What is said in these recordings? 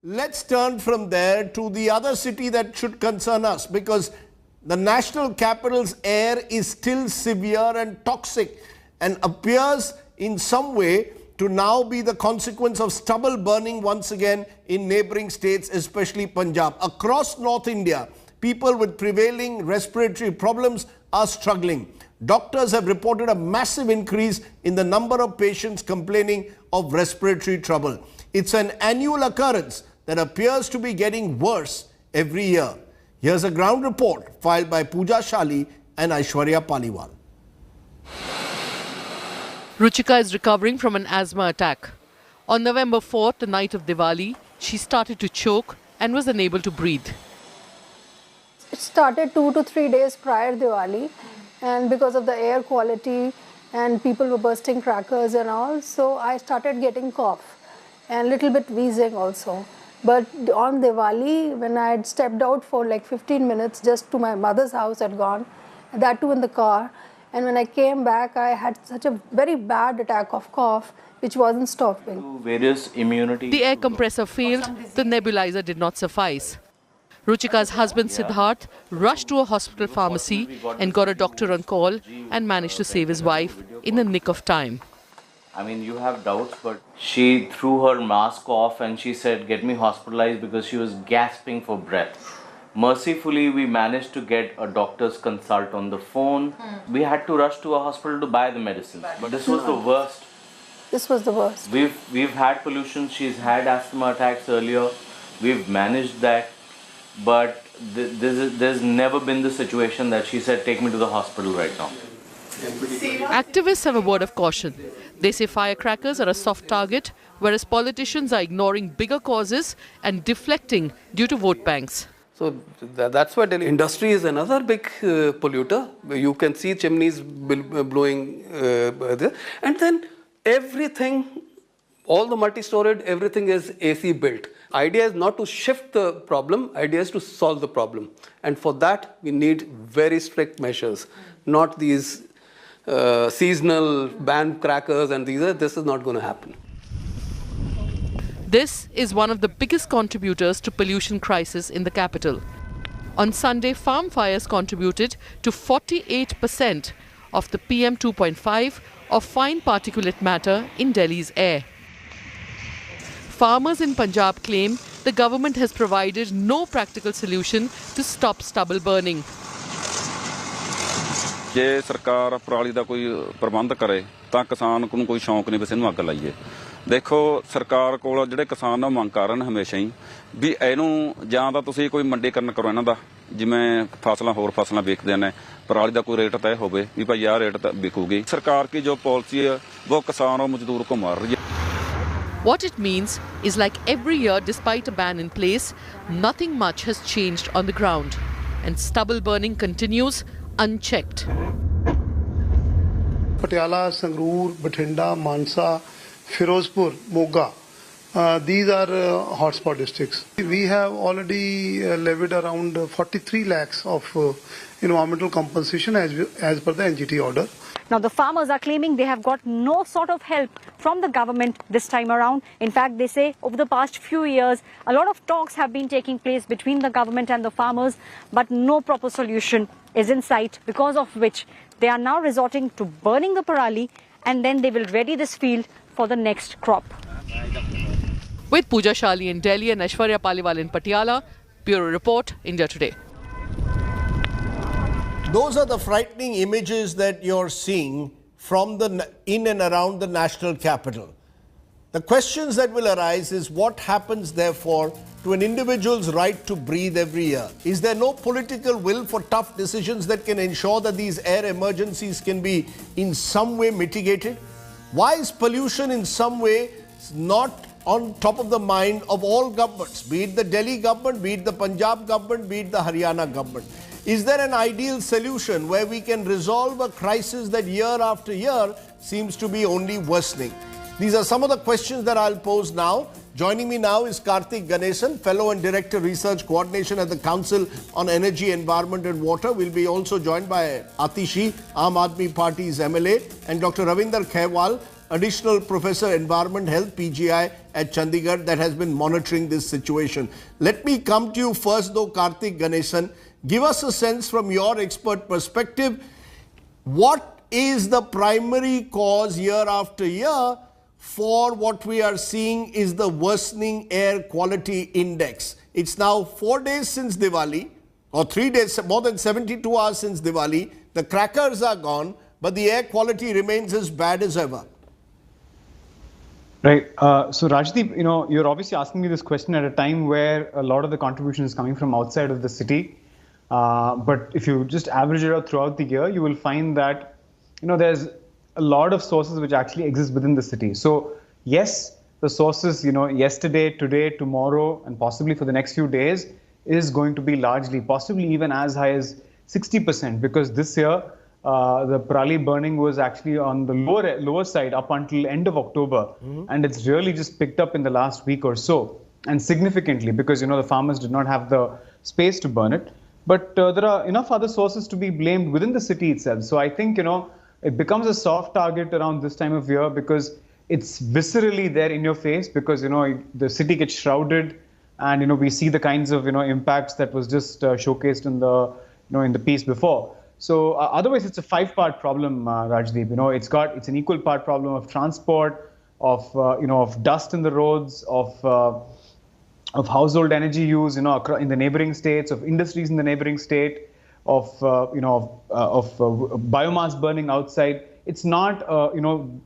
Let's turn from there to the other city that should concern us, because the national capital's air is still severe and toxic and appears in some way to now be the consequence of stubble burning once again in neighboring states, especially Punjab. Across North India, people with prevailing respiratory problems are struggling. Doctors have reported a massive increase in the number of patients complaining of respiratory trouble. It's an annual occurrence that appears to be getting worse every year. Here's a ground report filed by Pooja Shali and Aishwarya Paliwal. Ruchika is recovering from an asthma attack. On November 4th, the night of Diwali, she started to choke and was unable to breathe. It started 2 to 3 days prior Diwali, and because of the air quality and people were bursting crackers and all, so I started getting cough and little bit wheezing also. But on Diwali, when I had stepped out for like 15 minutes just to my mother's house, had gone, that too in the car. And when I came back, I had such a very bad attack of cough, which wasn't stopping. Various immunity. The air compressor failed, the nebulizer did not suffice. Ruchika's husband Siddharth rushed to a hospital pharmacy and got a doctor on call and managed to save his wife in the nick of time. I mean, you have doubts, but she threw her mask off and she said, get me hospitalized, because she was gasping for breath. Mercifully, we managed to get a doctor's consult on the phone. We had to rush to a hospital to buy the medicines. But this was the worst. This was the worst. We've had pollution. She's had asthma attacks earlier. We've managed that. But there's never been the situation that she said, take me to the hospital right now. Activists have a word of caution. They say firecrackers are a soft target, whereas politicians are ignoring bigger causes and deflecting due to vote banks. So that's why Delhi industry is another big polluter. You can see chimneys blowing there. And then everything, all the multi-storied, everything is AC built. Idea is not to shift the problem, idea is to solve the problem. And for that, we need very strict measures, not these seasonal ban crackers and this is not going to happen. This is one of the biggest contributors to pollution crisis in the capital. On Sunday, farm fires contributed to 48% of the PM 2.5 of fine particulate matter in Delhi's air. Farmers in Punjab claim the government has provided no practical solution to stop stubble burning. ਜੇ ਸਰਕਾਰ ਪਰਾਲੀ ਦਾ ਕੋਈ ਪ੍ਰਬੰਧ ਕਰੇ ਤਾਂ ਕਿਸਾਨ ਨੂੰ ਕੋਈ ਸ਼ੌਂਕ ਨਹੀਂ ਬਸ ਇਹਨੂੰ ਅੱਗ ਲਾਈਏ ਦੇਖੋ ਸਰਕਾਰ ਕੋਲ ਜਿਹੜੇ ਕਿਸਾਨ ਉਹ ਮੰਗ ਕਰਨ ਹਮੇਸ਼ਾ ਹੀ ਵੀ ਇਹਨੂੰ ਜਾਂ ਤਾਂ ਤੁਸੀਂ ਕੋਈ ਮੰਡੀਕਰਨ ਕਰੋ ਇਹਨਾਂ ਦਾ ਜਿਵੇਂ ਫਸਲਾਂ ਹੋਰ ਫਸਲਾਂ ਵੇਚਦੇ ਨੇ ਪਰਾਲੀ ਦਾ ਕੋਈ ਰੇਟ ਤੈਅ ਹੋਵੇ ਵੀ ਭਾਈ ਆਹ ਰੇਟ ਵਿਕੂਗੀ ਸਰਕਾਰ ਕੀ ਜੋ ਪਾਲਿਸੀ ਹੈ ਉਹ ਕਿਸਾਨ और मजदूर को मार रही है. What it means is, like every year, despite a ban in place, nothing much has changed on the ground, and stubble burning continues unchecked. Patiala, Sangrur, Bathinda, Mansa, Firozpur, Moga. These are hotspot districts. We have already levied around 43 lakhs of environmental compensation as per the NGT order. Now, the farmers are claiming they have got no sort of help from the government this time around. In fact, they say over the past few years, a lot of talks have been taking place between the government and the farmers, but no proper solution is in sight, because of which they are now resorting to burning the parali, and then they will ready this field for the next crop. With Pooja Shali in Delhi and Aishwarya Paliwal in Patiala, Bureau Report, India Today. Those are the frightening images that you're seeing from in and around the national capital. The questions that will arise is what happens, therefore, to an individual's right to breathe every year? Is there no political will for tough decisions that can ensure that these air emergencies can be in some way mitigated? Why is pollution in some way not on top of the mind of all governments, be it the Delhi government, be it the Punjab government, be it the Haryana government? Is there an ideal solution where we can resolve a crisis that year after year seems to be only worsening? These are some of the questions that I'll pose now. Joining me now is Karthik Ganesan, Fellow and Director Research Coordination at the Council on Energy, Environment and Water. We'll be also joined by Atishi, Aam Aadmi Party's MLA, and Dr. Ravinder Khaiwal, Additional Professor Environment Health, PGI at Chandigarh, that has been monitoring this situation. Let me come to you first though, Karthik Ganesan. Give us a sense from your expert perspective. What is the primary cause year after year for what we are seeing is the worsening air quality index? It's now 4 days since Diwali, or 3 days, more than 72 hours since Diwali. The crackers are gone, but the air quality remains as bad as ever. Right. So Rajdeep, you're obviously asking me this question at a time where a lot of the contribution is coming from outside of the city. But if you just average it out throughout the year, you will find that, there's a lot of sources which actually exist within the city. So yes, the sources, yesterday, today, tomorrow, and possibly for the next few days is going to be largely, possibly even as high as 60%, because this year, the Parali burning was actually on the lower side up until end of October. And it's really just picked up in the last week or so, and significantly, because, the farmers did not have the space to burn it. But there are enough other sources to be blamed within the city itself. So I think, it becomes a soft target around this time of year because it's viscerally there in your face, because, the city gets shrouded, and, we see the kinds of, impacts that was just showcased in the, in the piece before. So otherwise, it's a 5-part problem, Rajdeep. It's an equal part problem of transport, of dust in the roads, of household energy use, in the neighboring states, of industries in the neighboring state, of biomass burning outside. It's not,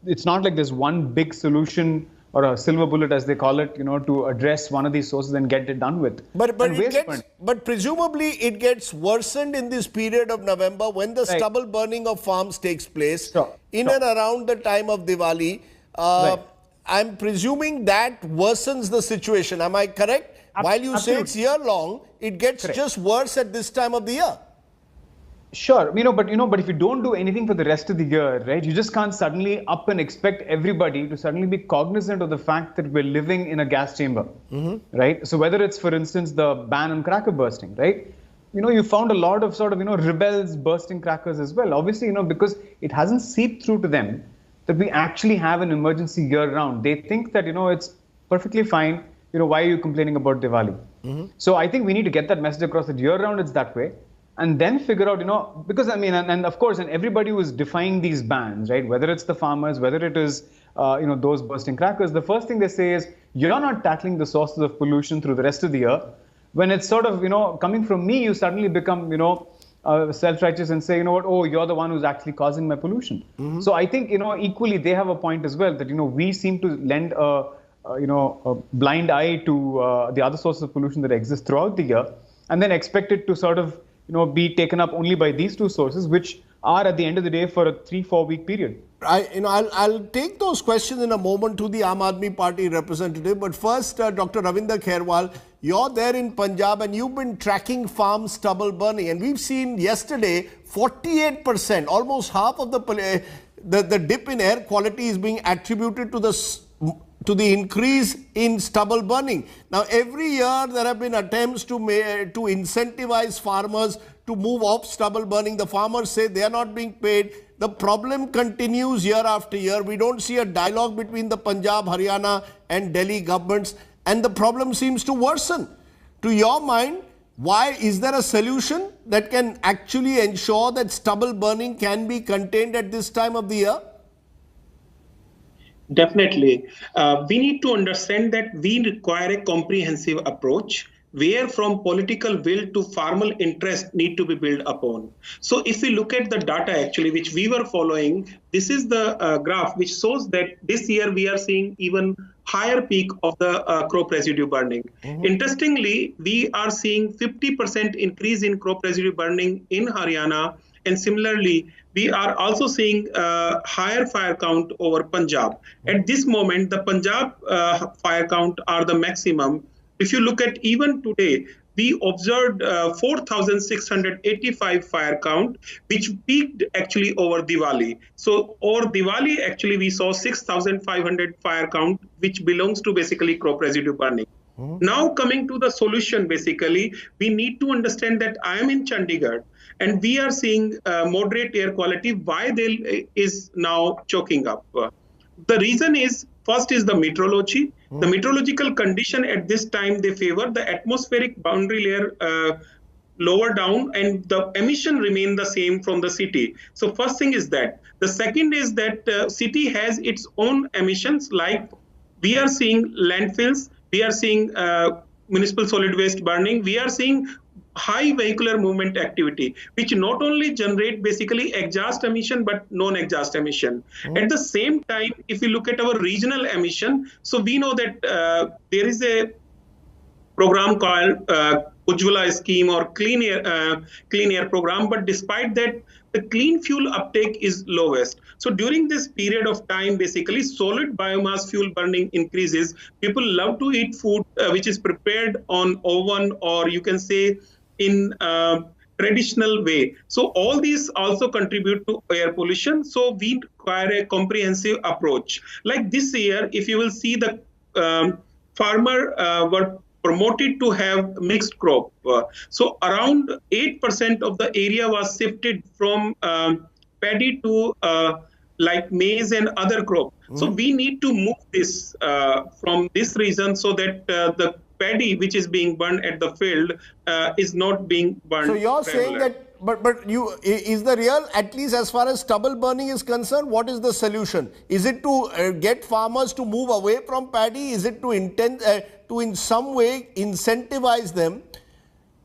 it's not like there's one big solution or a silver bullet, as they call it, to address one of these sources and get it done with. But presumably it gets worsened in this period of November when the stubble burning of farms takes place and around the time of Diwali. I'm presuming that worsens the situation. Am I correct? While you say it's year long, it gets just worse at this time of the year. Sure, but if you don't do anything for the rest of the year, right, you just can't suddenly up and expect everybody to suddenly be cognizant of the fact that we're living in a gas chamber, right? So whether it's, for instance, the ban on cracker bursting, right? You found a lot of sort of, rebels bursting crackers as well. Obviously, because it hasn't seeped through to them that we actually have an emergency year round. They think that, it's perfectly fine. Why are you complaining about Diwali? So I think we need to get that message across that year round it's that way. And then figure out, because and of course, and everybody was defying these bans, right? Whether it's the farmers, whether it is, those bursting crackers, the first thing they say is, you're not tackling the sources of pollution through the rest of the year. When it's sort of, coming from me, you suddenly become, self-righteous and say, oh, you're the one who's actually causing my pollution. So I think, equally, they have a point as well that, we seem to lend a blind eye to the other sources of pollution that exist throughout the year, and then expect it to sort of, be taken up only by these two sources, which are at the end of the day for a 3-4 week period. I'll take those questions in a moment to the Aam Aadmi Party representative. But first, Dr. Ravinder Khairwal, you're there in Punjab and you've been tracking farm stubble burning. And we've seen yesterday 48%, almost half of the dip in air quality is being attributed to the increase in stubble burning. Now, every year there have been attempts to incentivize farmers to move off stubble burning. The farmers say they are not being paid. The problem continues year after year. We don't see a dialogue between the Punjab, Haryana and Delhi governments, and the problem seems to worsen. To your mind, why is there a solution that can actually ensure that stubble burning can be contained at this time of the year? Definitely. We need to understand that we require a comprehensive approach where from political will to farmer interest need to be built upon. So if we look at the data actually, which we were following, this is the graph which shows that this year we are seeing even higher peak of the crop residue burning. Interestingly, we are seeing 50% increase in crop residue burning in Haryana. And similarly, we are also seeing higher fire count over Punjab. At this moment, the Punjab fire count are the maximum. If you look at even today, we observed 4,685 fire count, which peaked actually over Diwali. So over Diwali, actually, we saw 6,500 fire count, which belongs to basically crop residue burning. Now coming to the solution, basically, we need to understand that I am in Chandigarh and we are seeing moderate air quality. Why they is now choking up? the reason is, first is the meteorology. The meteorological condition at this time, they favor the atmospheric boundary layer lower down, and the emission remain the same from the city. So first thing is that. The second is that city has its own emissions, like we are seeing landfills, we are seeing municipal solid waste burning, we are seeing high vehicular movement activity, which not only generate basically exhaust emission but non-exhaust emission. At the same time, if you look at our regional emission, so we know that there is a program called Ujjwala scheme or clean air program, but despite that, the clean fuel uptake is lowest. So during this period of time, basically solid biomass fuel burning increases. People love to eat food which is prepared on oven, or you can say in traditional way. So all these also contribute to air pollution. So we require a comprehensive approach. Like this year, if you will see, the farmer were promoted to have mixed crop. So around 8% of the area was shifted from paddy to like maize and other crop. So we need to move this from this region so that the paddy which is being burned at the field is not being burned. So you're saying that, but you, is the real, at least as far as stubble burning is concerned, what is the solution? Is it to get farmers to move away from paddy? Is it to in some way incentivize them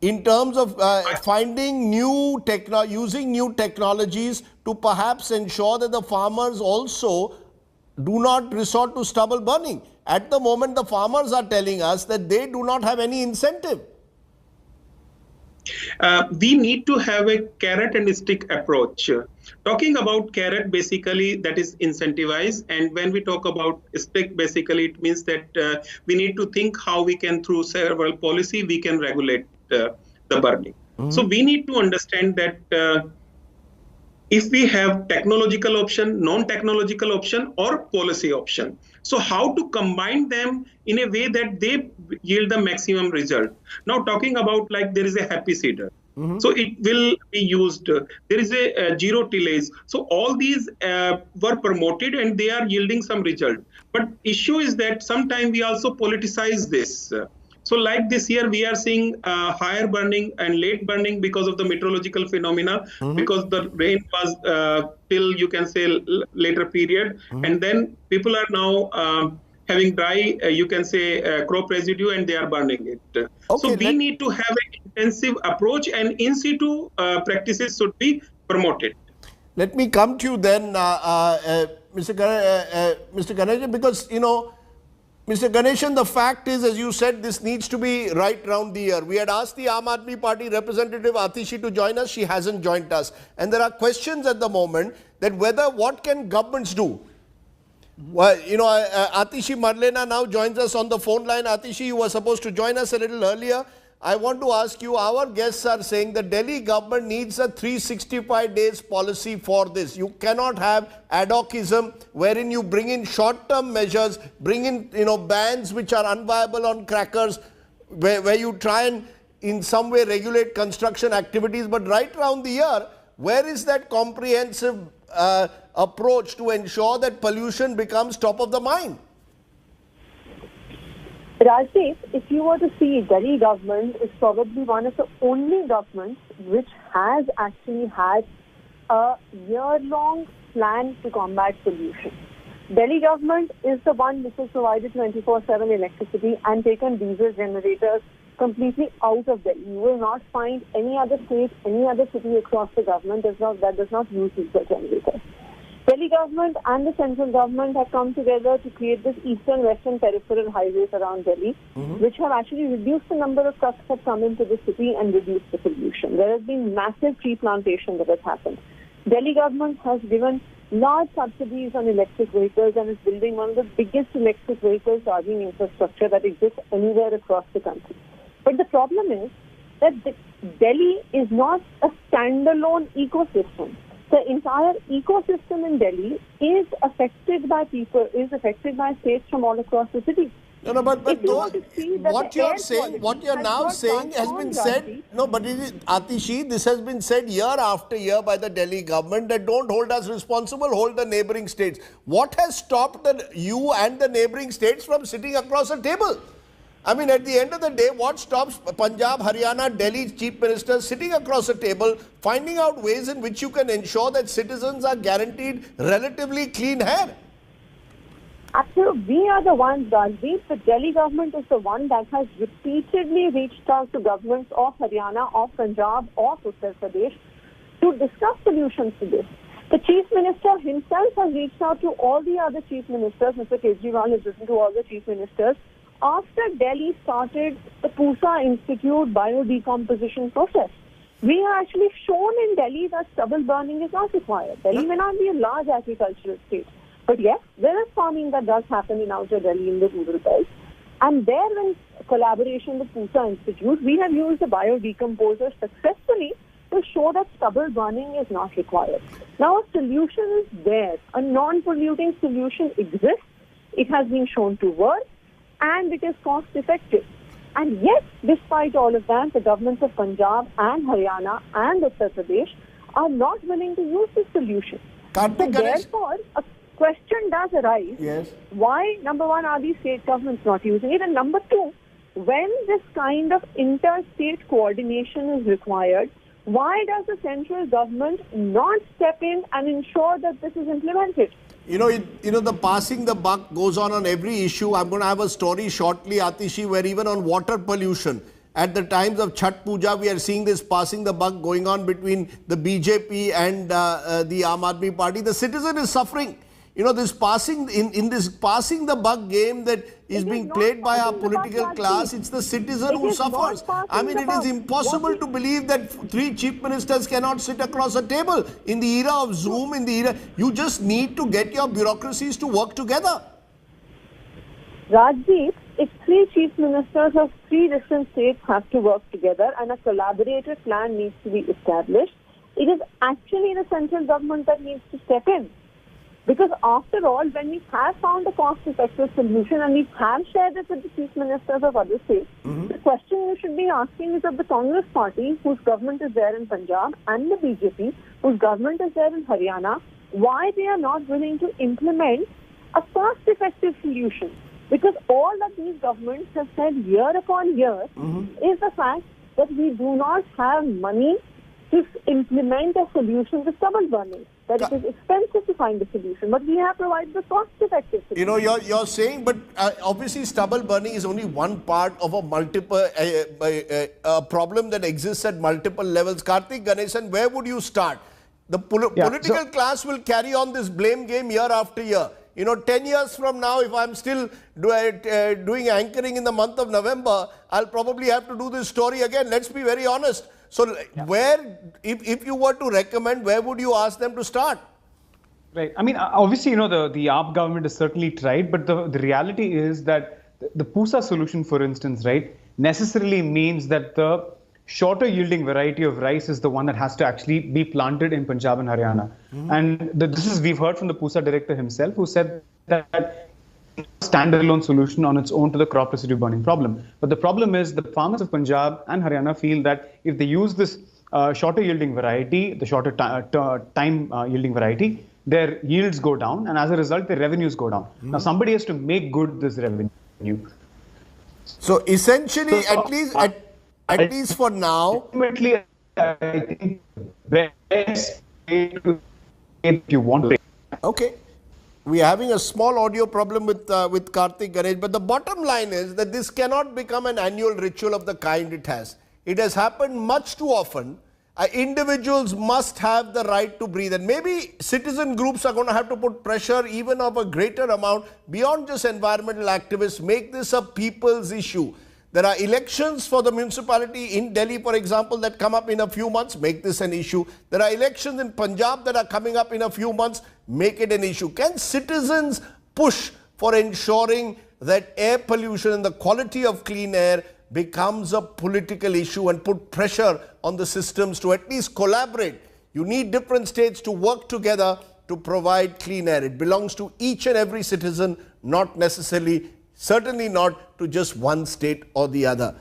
in terms of finding new using new technologies to perhaps ensure that the farmers also do not resort to stubble burning? At the moment, the farmers are telling us that they do not have any incentive. We need to have a carrot and stick approach. Talking about carrot, basically that is incentivize, and when we talk about stick, basically it means that we need to think how we can, through several policy, we can regulate the burning. So we need to understand that if we have technological option, non-technological option, or policy option, so how to combine them in a way that they yield the maximum result. Now talking about, like, there is a happy seeder. So it will be used. There is a zero tillage. So all these were promoted and they are yielding some result. But issue is that sometimes we also politicize this. So like this year, we are seeing higher burning and late burning because of the meteorological phenomena, because the rain was till, you can say, later period. And then people are now having dry, you can say, crop residue, and they are burning it. Okay, so we need to have an intensive approach, and in situ practices should be promoted. Let me come to you then, Mr. Ganeshan, because, you know, Mr. Ganeshan, the fact is, as you said, this needs to be right round the year. We had asked the Aam Aadmi Party representative Atishi to join us. She hasn't joined us. And there are questions at the moment that whether, what can governments do? Well, you know, Atishi Marlena now joins us on the phone line. Atishi, you were supposed to join us a little earlier. I want to ask you, our guests are saying the Delhi government needs a 365 days policy for this. You cannot have ad hocism wherein you bring in short-term measures, bring in, you know, bans which are unviable on crackers, where you try and in some way regulate construction activities. But right around the year, where is that comprehensive approach to ensure that pollution becomes top of the mind? Rajdeep, if you were to see, Delhi government is probably one of the only governments which has actually had a year-long plan to combat pollution. Delhi government is the one which has provided 24/7 electricity and taken diesel generators completely out of Delhi. You will not find any other state, any other city across the government that does not use diesel generators. Delhi government and the central government have come together to create this eastern-western peripheral highways around Delhi, which have actually reduced the number of trucks that come into the city and reduced the pollution. There has been massive tree plantation that has happened. Delhi government has given large subsidies on electric vehicles and is building one of the biggest electric vehicle charging infrastructure that exists anywhere across the country. But the problem is that Delhi is not a standalone ecosystem. The entire ecosystem in Delhi is affected by people, is affected by states from all across the city. No, but If you want to see that what the you're air saying, what quality you're has now got saying has been transformed, said. Rajdeep. No, but it is, Atishi, this has been said year after year by the Delhi government that don't hold us responsible, hold the neighboring states. What has stopped you and the neighboring states from sitting across a table? I mean, at the end of the day, what stops Punjab, Haryana, Delhi chief ministers sitting across a table, finding out ways in which you can ensure that citizens are guaranteed relatively clean air? Absolutely. We are the ones, Rajdeep. The Delhi government is the one that has repeatedly reached out to governments of Haryana, of Punjab, of Uttar Pradesh to discuss solutions to this. The Chief Minister himself has reached out to all the other Chief Ministers. Mr. Kejriwal has written to all the Chief Ministers after Delhi started the Pusa Institute biodecomposition process. We have actually shown in Delhi that stubble burning is not required. Delhi may not be a large agricultural state, but yes, there is farming that does happen in outer Delhi in the rural belt. And there, in collaboration with Pusa Institute, we have used the biodecomposer successfully to show that stubble burning is not required. Now, a solution is there. A non-polluting solution exists. It has been shown to work, and it is cost-effective. And yet, despite all of that, the governments of Punjab and Haryana and Uttar Pradesh are not willing to use this solution. So therefore, a question does arise. Yes. Why, number one, are these state governments not using it? And number two, when this kind of interstate coordination is required, why does the central government not step in and ensure that this is implemented? You know, the passing the buck goes on every issue. I'm going to have a story shortly, Atishi, where even on water pollution, at the times of Chhat Puja, we are seeing this passing the buck going on between the BJP and the Aam Aadmi Party. The citizen is suffering. You know, this passing this passing the buck game that is being played by our political class, it's the citizen who suffers. I mean, it is impossible to believe that three chief ministers cannot sit across a table. In the era of Zoom, you just need to get your bureaucracies to work together. Rajdeep, if three chief ministers of three different states have to work together and a collaborative plan needs to be established, it is actually the central government that needs to step in. Because after all, when we have found a cost-effective solution and we have shared it with the chief ministers of other states, the question you should be asking is of the Congress party, whose government is there in Punjab, and the BJP, whose government is there in Haryana, why they are not willing to implement a cost-effective solution. Because all that these governments have said year upon year is the fact that we do not have money to implement a solution to stubble burning. That it is expensive to find a solution, but we have provided a cost-effective solution. You know, you're saying, but obviously stubble burning is only one part of a multiple problem that exists at multiple levels. Karthik Ganesan, where would you start? The political class will carry on this blame game year after year. You know, 10 years from now, if I'm still doing anchoring in the month of November, I'll probably have to do this story again. Let's be very honest. So where, if you were to recommend, where would you ask them to start? Right. I mean, obviously, you know, the AAP government has certainly tried, but the reality is that the Pusa solution, for instance, right, necessarily means that the shorter yielding variety of rice is the one that has to actually be planted in Punjab and Haryana. And we've heard from the Pusa director himself, who said that standalone solution on its own to the crop residue burning problem. But the problem is the farmers of Punjab and Haryana feel that if they use this shorter yielding variety, the shorter time yielding variety, their yields go down, and as a result, their revenues go down. Now, somebody has to make good this revenue. So essentially, at least for now, ultimately, I think the best way to, if you want to. Okay. We are having a small audio problem with Karthik Ganesh, but the bottom line is that this cannot become an annual ritual of the kind it has. It has happened much too often. Individuals must have the right to breathe, and maybe citizen groups are going to have to put pressure even of a greater amount beyond just environmental activists. Make this a people's issue. There are elections for the municipality in Delhi, for example, that come up in a few months. Make this an issue. There are elections in Punjab that are coming up in a few months. Make it an issue. Can citizens push for ensuring that air pollution and the quality of clean air becomes a political issue and put pressure on the systems to at least collaborate? You need different states to work together to provide clean air. It belongs to each and every citizen, not necessarily certainly not to just one state or the other.